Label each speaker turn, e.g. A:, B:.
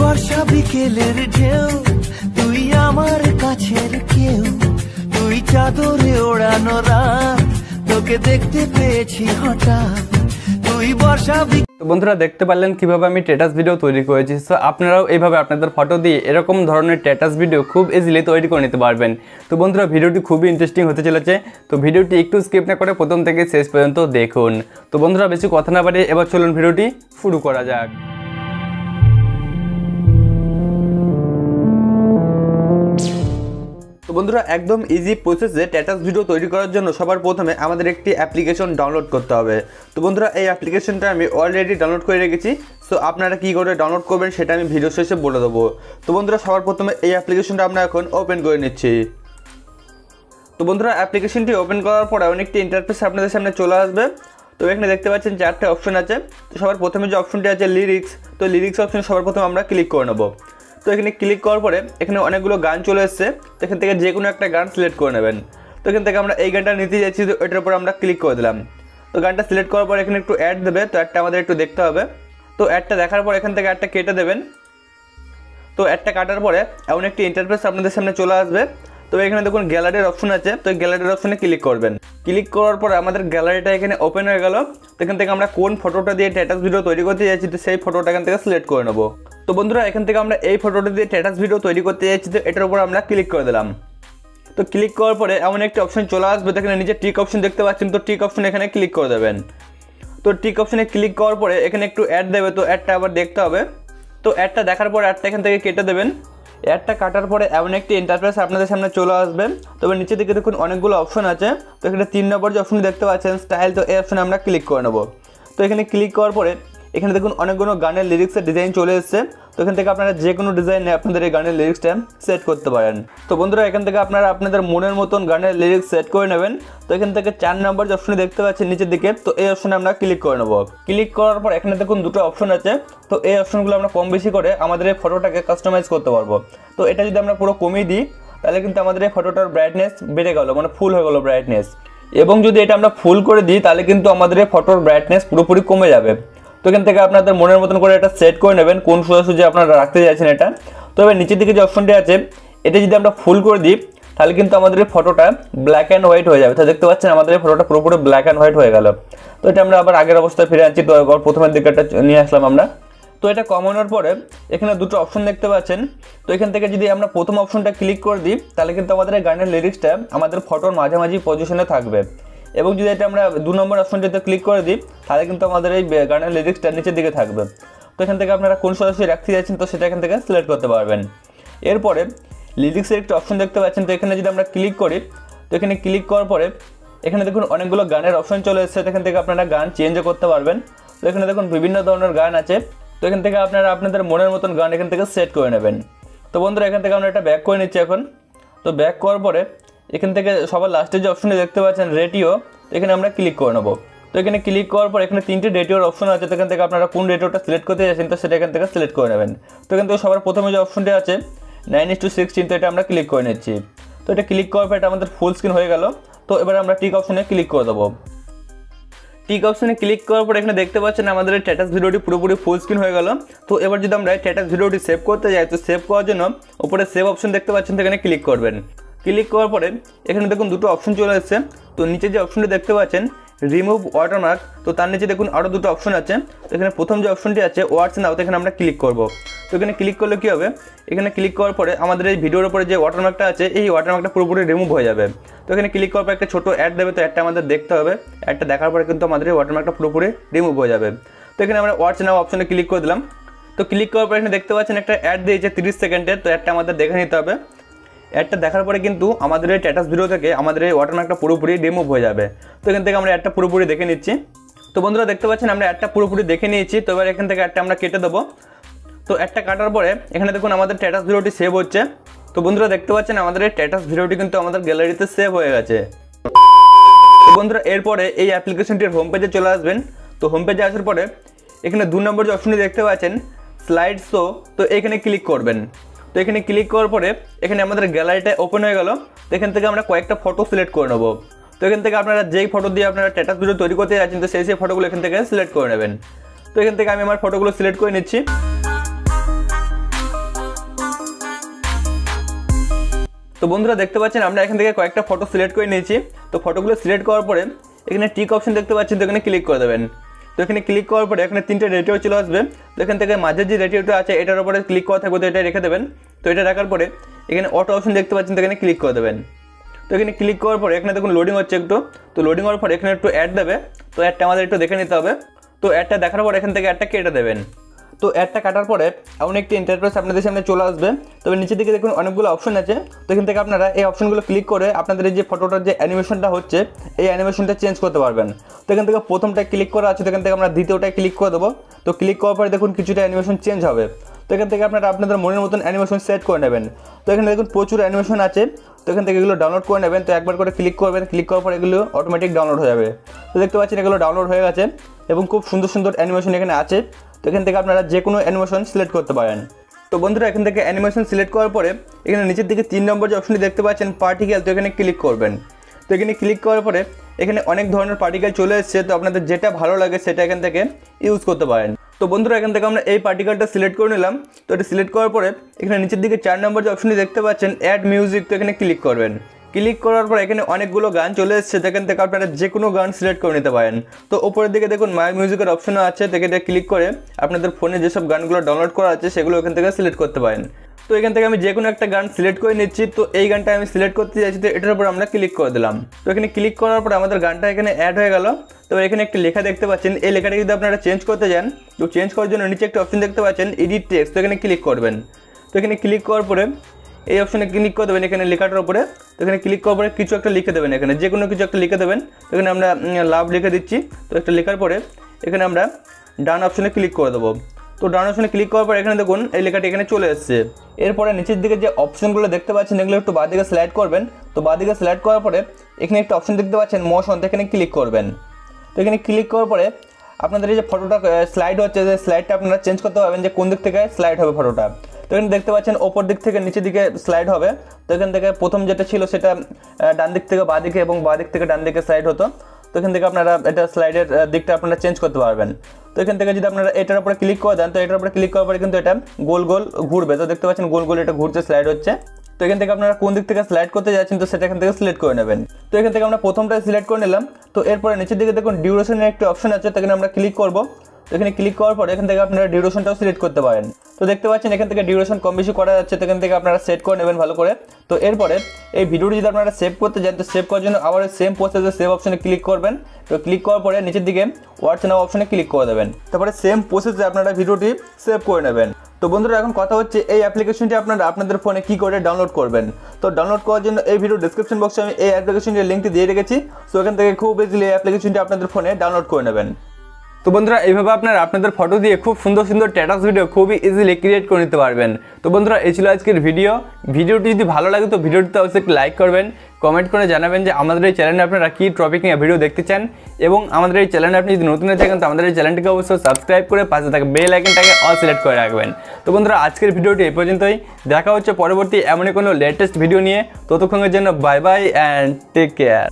A: বর্ষা বিকেলের ঢেউ, তুই আমার কাছের কেউ, তুই চাদরে ওড়ানো রাত, তোকে দেখতে পেয়েছি হঠাৎ, তুই বর্ষা।
B: তো বন্ধুরা দেখতে পারলেন কিভাবে আমি স্ট্যাটাস ভিডিও তৈরি করেছি। সো আপনারাও এইভাবে আপনাদের ফটো দিয়ে এরকম ধরনের স্ট্যাটাস ভিডিও খুব ইজিলি তৈরি করে নিতে পারবেন। তো বন্ধুরা ভিডিওটি খুবই ইন্টারেস্টিং হতে চলেছে, তো ভিডিওটি একটু স্কিপ না করে প্রথম থেকে শেষ পর্যন্ত দেখুন। তো বন্ধুরা বেশি কথা না বাড়িয়ে এবার চলুন ভিডিওটি শুরু করা যাক। তো বন্ধুরা একদম ইজি প্রসেসে স্ট্যাটাস ভিডিও তৈরি করার জন্য সবার প্রথমে আমাদের একটি অ্যাপ্লিকেশন ডাউনলোড করতে হবে। তো বন্ধুরা এই অ্যাপ্লিকেশনটা আমি অলরেডি ডাউনলোড করে রেখেছি। সো আপনারা কী করে ডাউনলোড করবেন সেটা আমি ভিডিও শেষে বলে দেবো। তো বন্ধুরা সবার প্রথমে এই অ্যাপ্লিকেশনটা আমরা এখন ওপেন করে নিচ্ছি। তো বন্ধুরা অ্যাপ্লিকেশনটি ওপেন করার পরে অনেকটি ইন্টারফেস আপনাদের সামনে চলে আসবে। তো এখানে দেখতে পাচ্ছেন চারটে অপশন আছে। তো সবার প্রথমে যে অপশনটি আছে লিরিক্স, তো লিরিক্স অপশন সবার প্রথমে আমরা ক্লিক করে নেব। তো এখানে ক্লিক করার পরে এখানে অনেকগুলো গান চলে এসছে, তো এখান থেকে যে কোনো একটা গান সিলেক্ট করে নেবেন। তো এখান থেকে আমরা এই গানটা নিতে যাচ্ছি, তো এটার উপর আমরা ক্লিক করে দিলাম। তো গানটা সিলেক্ট করার পর এখানে একটু অ্যাড দেবে, তো অ্যাডটা আমাদের একটু দেখতে হবে। তো অ্যাডটা দেখার পর এখান থেকে অ্যাডটা কেটে দেবেন। তো অ্যাডটা কাটার পরে এমন একটি ইন্টারফেস আপনাদের সামনে চলে আসবে। তো এখানে দেখুন গ্যালারির অপশন আছে, তো এই গ্যালারির অপশনে ক্লিক করবেন। ক্লিক করার পরে আমাদের গ্যালারিটা এখানে ওপেন হয়ে গেল। তো এখান থেকে আমরা কোন ফটোটা দিয়ে স্ট্যাটাস ভিডিও তৈরি করতে যাচ্ছি, তো সেই ফটোটা এখান থেকে সিলেক্ট করে নেব। তো বন্ধুরা এখান থেকে আমরা এই ফটোটা দিয়ে স্ট্যাটাস ভিডিও তৈরি করতে যাচ্ছি, তো এটার উপর আমরা ক্লিক করে দিলাম। তো ক্লিক করার পরে এমন একটি অপশন চলে আসবে, তো এখানে নিচে টিক অপশন দেখতে পাচ্ছেন, তো টিক অপশন এখানে ক্লিক করে দেবেন। তো টিক অপশনে ক্লিক করার পরে এখানে একটু অ্যাড দেবে, তো অ্যাডটা আবার দেখতে হবে। তো অ্যাডটা দেখার পর অ্যাডটা এখান থেকে কেটে দেবেন। অ্যাডটা কাটার পরে এমন একটি ইন্টারফেস আপনাদের সামনে চলে আসবে। তবে নিচে দিকে দেখুন অনেকগুলো অপশন আছে, তো এখানে 3 নম্বর যে অপশন দেখতে পাচ্ছেন স্টাইল, তো এই অপশনে আমরা ক্লিক করে নেব। তো এখানে ক্লিক করার পরে এখানে দেখুন অনেকগুলো গানের লিরিক্সের ডিজাইন চলে এসেছে। তো এখান থেকে আপনারা যে কোনো ডিজাইনে আপনাদের এই গানের লিরিক্সটা সেট করতে পারেন। তো বন্ধুরা এখান থেকে আপনারা আপনাদের মনের মতন গানের লিরিক্স সেট করে নেবেন। তো এখান থেকে 4 নম্বর যে অপশনে দেখতে পাচ্ছেন নিচের দিকে, তো এই অপশনে আমরা ক্লিক করে নেব। ক্লিক করার পর এখানে দেখুন দুটো অপশন আছে, তো এই অপশনগুলো আমরা কম বেশি করে আমাদের এই ফটোটাকে কাস্টমাইজ করতে পারবো। তো এটা যদি আমরা পুরো কমিয়ে দিই তাহলে কিন্তু আমাদের এই ফটোটার ব্রাইটনেস বেড়ে গেল, মানে ফুল হয়ে গেল ব্রাইটনেস। এবং যদি এটা আমরা ফুল করে দিই তাহলে কিন্তু আমাদের এই ফটোর ব্রাইটনেস পুরোপুরি কমে যাবে। তো এখান থেকে আপনাদের মনের মতন করে এটা সেট করে নেবেন কোন সোজাসুজি আপনারা রাখতে চাইছেন এটা। তো এবার নিচের দিকে যে অপশনটি আছে এটা যদি আমরা ফুল করে দিই তাহলে কিন্তু আমাদের এই ফটোটা ব্ল্যাক অ্যান্ড হোয়াইট হয়ে যাবে। তো দেখতে পাচ্ছেন আমাদের এই ফটোটা পুরোপুরি ব্ল্যাক অ্যান্ড হোয়াইট হয়ে গেল। তো এটা আমরা আবার আগের অবস্থায় ফিরে আনছি, তো এবার প্রথমের দিকে একটা নিয়ে আসলাম আমরা। তো এটা কমানোর পরে এখানে দুটো অপশন দেখতে পাচ্ছেন, তো এখান থেকে যদি আমরা প্রথম অপশনটা ক্লিক করে দিই তাহলে কিন্তু আমাদের এই গানের লিরিক্সটা আমাদের ফটোর মাঝামাঝি পজিশনে থাকবে। এবং যদি এটা আমরা 2 নম্বর অপশনটিতে ক্লিক করে দিই তাহলে কিন্তু আমাদের এই গানের লিরিক্সটা নিচের দিকে থাকবে। তো এখান থেকে আপনারা কোন সরাসরি রাখতে যাচ্ছেন তো সেটা এখান থেকে সিলেক্ট করতে পারবেন। এরপরে লিরিক্সের একটা অপশন দেখতে পাচ্ছেন, তো এখানে যদি আমরা ক্লিক করি, তো এখানে ক্লিক করার পরে এখানে দেখুন অনেকগুলো গানের অপশন চলে এসেছে, তো এখান থেকে আপনারা গান চেঞ্জও করতে পারবেন। তো এখানে দেখুন বিভিন্ন ধরনের গান আছে, তো এখান থেকে আপনারা আপনাদের মনের মতন গান এখান থেকে সেট করে নেবেন। তো বন্ধুরা এখান থেকে আমরা এটা ব্যাক করে নিচ্ছি এখন। তো ব্যাক করার পরে এখান থেকে সবার লাস্টের যে অপশনটি দেখতে পাচ্ছেন রেডিও, তো এখানে আমরা ক্লিক করে নেব। তো এখানে ক্লিক করার পর এখানে 3টি রেডিওর অপশন আছে, তো এখান থেকে আপনারা কোন রেডিওটা সিলেক্ট করতে যাচ্ছেন তো সেটা এখান থেকে সিলেক্ট করে নেবেন। তো এখান থেকে সবার প্রথমে যে অপশনটি আছে 9:16, তো এটা আমরা ক্লিক করে নিচ্ছি। তো এটা ক্লিক করার পর এটা আমাদের ফুল স্ক্রিন হয়ে গেল। তো এবার আমরা টিক অপশনে ক্লিক করে দেবো। টিক অপশনে ক্লিক করার পর এখানে দেখতে পাচ্ছেন আমাদের স্ট্যাটাস ভিডিওটি পুরোপুরি ফুল স্ক্রিন হয়ে গেল। তো এবার যদি আমরা স্ট্যাটাস ভিডিওটি সেভ করতে যাই, তো সেভ করার জন্য উপরে সেভ অপশন দেখতে পাচ্ছেন, তো এখানে ক্লিক করবেন। ক্লিক করার পরে এখানে দেখুন দুটো অপশন চলে এসেছে, তো নিচে যে অপশনটি দেখতে পাচ্ছেন রিমুভ ওয়াটারমার্ক, তো তার নিচে দেখুন আরও দুটো অপশন আছে। তো এখানে প্রথম যে অপশনটি আছে ওয়ার্ডস নাও, তো এখানে আমরা ক্লিক করব। তো এখানে ক্লিক করলে কী হবে, এখানে ক্লিক করার পরে আমাদের এই ভিডিওর উপরে যে ওয়াটারমার্কটা আছে এই ওয়াটারমার্কটা পুরোপুরি রিমুভ হয়ে যাবে। তো এখানে ক্লিক করার পর একটা ছোটো অ্যাড দেবে, তো অ্যাডটা আমাদের দেখতে হবে। অ্যাডটা দেখার পরে কিন্তু আমাদের এই ওয়াটারমার্কটা পুরোপুরি রিমুভ হয়ে যাবে। তো এখানে আমরা ওয়ার্ডস নাও অপশনে ক্লিক করে দিলাম। তো ক্লিক করার পর এখানে দেখতে পাচ্ছেন একটা অ্যাড দিয়েছে 30 সেকেন্ডের, তো অ্যাডটা আমাদের দেখে নিতে হবে। অ্যাডটা দেখার পরে কিন্তু আমাদের এই স্ট্যাটাস ভিডিও থেকে আমাদের এই ওয়াটারমার্কটা পুরোপুরি রিমুভ হয়ে যাবে। তো এখান থেকে আমরা অ্যাডটা পুরোপুরি দেখে নিচ্ছি। তো বন্ধুরা দেখতে পাচ্ছেন আমরা অ্যাডটা পুরোপুরি দেখে নিয়েছি। তো এবার এখান থেকে অ্যাডটা আমরা কেটে দেবো। তো অ্যাডটা কাটার পরে এখানে দেখুন আমাদের স্ট্যাটাস ভিডিওটি সেভ হচ্ছে। তো বন্ধুরা দেখতে পাচ্ছেন আমাদের এই স্ট্যাটাস ভিডিওটি কিন্তু আমাদের গ্যালারিতে সেভ হয়ে গেছে। তো বন্ধুরা এরপরে এই অ্যাপ্লিকেশনটির হোম পেজে চলে আসবেন। তো হোম পেজে আসার পরে এখানে 2 নম্বর যে অপশনটি দেখতে পাচ্ছেন স্লাইড শো, তো এখানে ক্লিক করবেন। তো এখানে ক্লিক করার পরে এখানে আমাদের গ্যালারিটা ওপেন হয়ে গেল। তো এখান থেকে আমরা কয়েকটা ফটো সিলেক্ট করে নেব। তো এখান থেকে আপনারা যেই ফটো দিয়ে আপনারা স্ট্যাটাস ভিডিও তৈরি করতে যাচ্ছেন তো সেই ফটোগুলো এখান থেকে সিলেক্ট করে নেবেন। তো এখান থেকে আমি আমার ফটোগুলো সিলেক্ট করে নিচ্ছি। তো বন্ধুরা দেখতে পাচ্ছেন আমরা এখান থেকে কয়েকটা ফটো সিলেক্ট করে নিয়েছি। তো ফটোগুলো সিলেক্ট করার পরে এখানে টিক অপশন দেখতে পাচ্ছেন, তো এখানে ক্লিক করে দেবেন। তো এখানে ক্লিক করার পরে এখানে 3টে রেডিও চলে আসবে। তো এখান থেকে মাঝের যে রেডিওটা আছে এটার উপরে ক্লিক করা থাকবে, তো এটা রেখে দেবেন। তো এটা রাখার পরে এখানে অটো অপশন দেখতে পাচ্ছেন, তো এখানে ক্লিক করে দেবেন। তো এখানে ক্লিক করার পরে এখানে দেখুন লোডিং হচ্ছে একটু। তো লোডিং হওয়ার পরে এখানে একটু অ্যাড দেবে। তো অ্যাডটা আমাদের একটু দেখে নিতে হবে। তো অ্যাডটা দেখার পর এখান থেকে অ্যাডটা কেটে দেবেন। তো অ্যাডটা কাটার পরে এমন একটি ইন্টারফেস আপনাদের সামনে চলে আসবে। তবে নিচের দিকে দেখুন অনেকগুলো অপশন আছে। তো এখান থেকে আপনারা এই অপশনগুলো ক্লিক করে আপনাদের এই যে ফটোটার যে অ্যানিমেশনটা হচ্ছে এই অ্যানিমেশনটা চেঞ্জ করতে পারবেন। তো এখান থেকে প্রথমটা ক্লিক করা আছে, তো এখান থেকে আমরা দ্বিতীয়টায় ক্লিক করে দেবো। তো ক্লিক করার পরে দেখুন কিছুটা অ্যানিমেশন চেঞ্জ হবে। তো এখান থেকে আপনারা আপনাদের মনের মতন অ্যানিমেশন সেট করে নেবেন। তো এখানে দেখুন প্রচুর অ্যানিমেশন আছে। তো এখান থেকে এগুলো ডাউনলোড করে নেবেন। তো একবার করে ক্লিক করবেন, ক্লিক করার পর এগুলো অটোমেটিক ডাউনলোড হয়ে যাবে। তো দেখতে পাচ্ছেন এগুলো ডাউনলোড হয়ে গেছে এবং খুব সুন্দর সুন্দর অ্যানিমেশন এখানে আছে। তো এখান থেকে আপনারা যে কোনো অ্যানিমেশন সিলেক্ট করতে পারেন। তো বন্ধুরা এখান থেকে অ্যানিমেশন সিলেক্ট করার পরে এখানে নিচের দিকে 3 নম্বর যে অপশনটি দেখতে পাচ্ছেন পার্টিকেল, তো এখানে ক্লিক করবেন। তো এখানে ক্লিক করার পরে এখানে অনেক ধরনের পার্টিকেল চলে এসেছে। তো আপনাদের যেটা ভালো লাগে সেটা এখান থেকে ইউজ করতে পারেন। তো বন্ধুরা এখান থেকে আমরা এই পার্টিকেলটা সিলেক্ট করে নিলাম। তো এটা সিলেক্ট করার পরে এখানে নিচের দিকে 4 নম্বর যে অপশনটি দেখতে পাচ্ছেন অ্যাড মিউজিক, তো এখানে ক্লিক করবেন। ক্লিক করার পর এখানে অনেকগুলো গান চলে এসেছে, এখান থেকে আপনারা যে কোনো গান সিলেক্ট করে নিতে পারেন। তো উপরের দিকে দেখুন মাই মিউজিকের অপশনও আছে, তো এটা ক্লিক করে আপনাদের ফোনে যেসব গানগুলো ডাউনলোড করা আছে সেগুলো এখান থেকে সিলেক্ট করতে পারেন। তো এখান থেকে আমি যে কোনো একটা গান সিলেক্ট করে নিচ্ছি। তো এই গানটা আমি সিলেক্ট করতে চাইছি, তো এটার উপর আমরা ক্লিক করে দিলাম। তো এখানে ক্লিক করার পর আমাদের গানটা এখানে অ্যাড হয়ে গেল। তো এখানে একটা লেখা দেখতে পাচ্ছেন, এই লেখাটা যদি আপনারা চেঞ্জ করতে চান তো চেঞ্জ করার জন্য নিচে একটা অপশন দেখতে পাচ্ছেন এডিট টেক্সট, তো এখানে ক্লিক করবেন। তো এখানে ক্লিক করার পরে এই অপশনে ক্লিক করে দেবেন এখানে লেখাটার উপরে। তো এখানে ক্লিক করার পরে কিছু একটা লিখে দেবেন, এখানে যে কোনো কিছু একটা লিখে দেবেন। তো এখানে আমরা লাভ লিখে দিচ্ছি। তো একটা লেখার পরে এখানে আমরা ডান অপশনে ক্লিক করে দেবো। তো ডান অপশনে ক্লিক করার পর এখানে দেখুন এই লেখাটি এখানে চলে এসেছে। এরপরে নিচের দিকে যে অপশনগুলো দেখতে পাচ্ছেন এগুলো একটু বাঁদিকে স্লাইড করবেন। তো বাঁদিকে স্লাইড করার পরে এখানে একটা অপশন দেখতে পাচ্ছেন মোশন, তো এখানে ক্লিক করবেন। তো এখানে ক্লিক করার পরে আপনাদের এই যে ফটোটা স্লাইড হচ্ছে, যে স্লাইডটা আপনারা চেঞ্জ করতে পারবেন যে কোন দিক থেকে স্লাইড হবে ফটোটা। তো এখানে দেখতে পাচ্ছেন ওপর দিক থেকে নিচের দিকে স্লাইড হবে। তো এখান থেকে প্রথম যেটা ছিল সেটা ডান দিক থেকে বাঁ দিকে এবং বাঁ দিক থেকে ডান দিকে স্লাইড হতো। তো এখান থেকে আপনারা এটা স্লাইডের দিকটা আপনারা চেঞ্জ করতে পারবেন। তো এখান থেকে যদি আপনারা এটার উপরে ক্লিক করে দেন তো এটার উপরে ক্লিক করার পরে কিন্তু এটা গোল গোল ঘুরবে। তো দেখতে পাচ্ছেন গোল গোল এটা ঘুরছে, স্লাইড হচ্ছে। তো এখান থেকে আপনারা কোন দিক থেকে স্লাইড করতে যাচ্ছেন তো সেটা এখান থেকে সিলেক্ট করে নেবেন। তো এখান থেকে আমরা প্রথমটা সিলেক্ট করে নিলাম। তো এরপরে নিচের দিকে দেখুন ডিউরেশনের একটা অপশন আছে, তো এখানে আমরা ক্লিক করব। তো এখানে ক্লিক করার পর এখান থেকে আপনারা ডিউরেশনটাও সিলেক্ট করতে পারেন। তো দেখতে পাচ্ছেন এখান থেকে ডিউরেশন কম বেশি করা যাচ্ছে, তো এখান থেকে আপনারা সেট করে নেবেন ভালো করে। তো এরপরে এই ভিডিওটি যদি আপনারা সেভ করতে চান তো সেভ করার জন্য আবার সেম প্রসেসে সেভ অপশনে ক্লিক করবেন। তো ক্লিক করার পরে নিচের দিকে ওয়াচ নাও অপশনে ক্লিক করে দেবেন। তারপরে সেম প্রসেসে আপনারা ভিডিওটি সেভ করে নেবেন। তো বন্ধুরা এখন কথা হচ্ছে এই অ্যাপ্লিকেশনটি আপনারা আপনাদের ফোনে কী করে ডাউনলোড করবেন। তো ডাউনলোড করার জন্য এই ভিডিও ডেসক্রিপশন বক্সে আমি এই অ্যাপ্লিকেশনটির লিঙ্কটি দিয়ে রেখেছি। সো এখান থেকে খুব ইজিলি এই অ্যাপ্লিকেশনটি আপনাদের ফোনে ডাউনলোড করে নেবেন। তো বন্ধুরা এইভাবে আপনারা আপনাদের ফটো দিয়ে খুব সুন্দর সুন্দর স্ট্যাটাস ভিডিও খুবই ইজিলি ক্রিয়েট করে নিতে পারবেন। তো বন্ধুরা এই ছিল আজকের ভিডিওটি যদি ভালো লাগে তো ভিডিওটিতে অবশ্যই লাইক করবেন, কমেন্ট করে জানাবেন যে আমাদের এই চ্যানেলে আপনারা কী টপিক নিয়ে ভিডিও দেখতে চান, এবং আমাদের এই চ্যানেলে আপনি যদি নতুন হয়ে থাকেন তো আমাদের এই চ্যানেলটিকে অবশ্যই সাবস্ক্রাইব করে পাশে থাকা বেল আইকনটাকে অল সিলেক্ট করে রাখবেন। তো বন্ধুরা আজকের ভিডিওটি এই পর্যন্তই, দেখা হচ্ছে পরবর্তী এমনই কোনো লেটেস্ট ভিডিও নিয়ে। ততক্ষণের জন্য bye bye and take care.